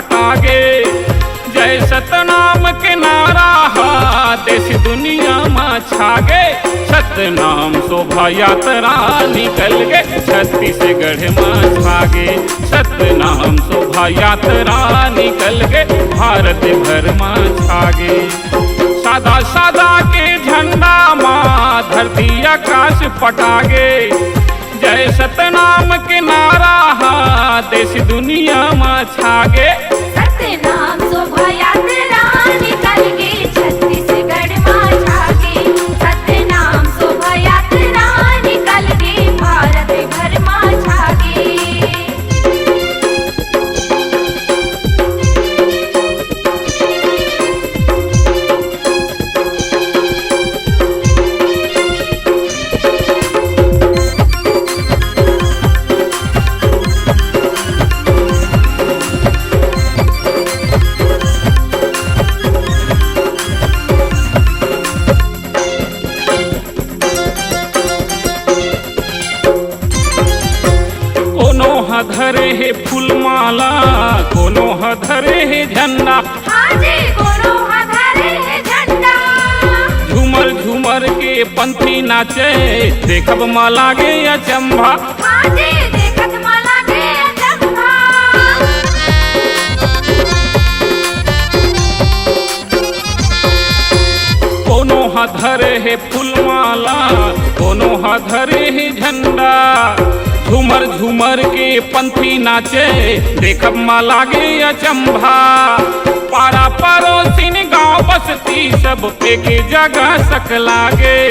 पटागे। जय सतनाम के नारा देश दुनिया में छागे। सतनाम शोभा यात्रा निकल गे छत्तीसगढ़ में छागे। सतनाम शोभा यात्रा निकल गे भारत भर में छागे। सादा सादा के झंडा माँ धरती आकाश पटागे। जय सतनाम के नारा देश दुनिया में छागे। सतनाम शोभा यात्रा निकल गे छत्तीसगढ़ में छागे। सतनाम शोभा यात्रा निकल गे भारत भर में छागे। धरे है फूलमाला कोनो धरे है झंडा। हाजी कोनो धरे है झंडा। झूमर झूमर के पंथी नाचे देखब मा लागे अचंभा। हाजी देखत मा लागे अचंभा। कोनो धरे है फूलमाला कोनो धरे है झंडा। झूमर झूमर के पंथी नाचे देखब मा लागे अचंभा। पारा पड़ोसिन गाँव बस्ती सब एक जगह सकलागे।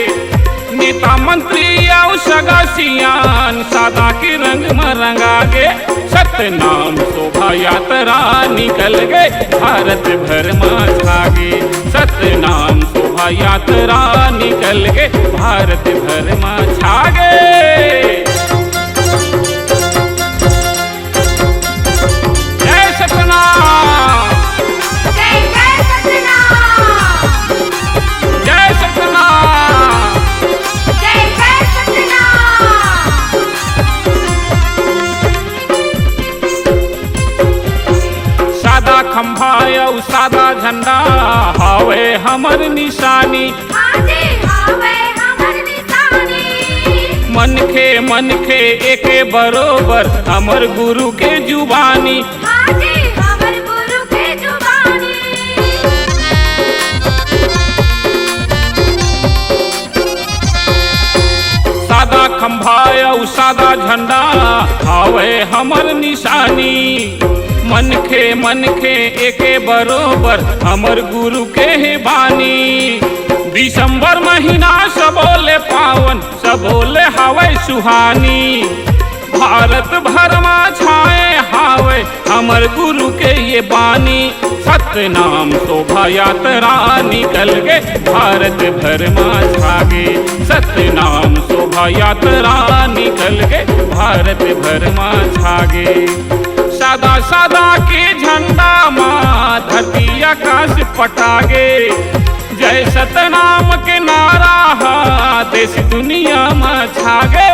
नेता मंत्री और सगा सियान सादा के रंग में रंगागे। सतनाम शोभा यात्रा निकल गए भारत भर में छागे। सतनाम शोभा यात्रा निकल गए भारत भर में छागे। खंभा और सादा झंडा हावे हमर निशानी। हाजी हावे हमर निशानी। मन खे एके बरोबर हमर गुरु के जुबानी। हाजी हमर गुरु के जुबानी। सादा खंभा और सादा झंडा हावे हमर निशानी। मन खे एके बरोबर हमर गुरु के है बानी। दिसंबर महीना सबोले पावन सबोले हवे सुहानी। भारत भर में छाए हावे हमर गुरु के ये बानी। सतनाम शोभा यात्रा निकल गे भारत भर में छागे। सतनाम शोभा यात्रा निकल गे भारत भर में छागे। सादा सादा के झंडा माँ धरती आकाश पटागे। जय सतनाम के नारा देश दुनिया में छागे।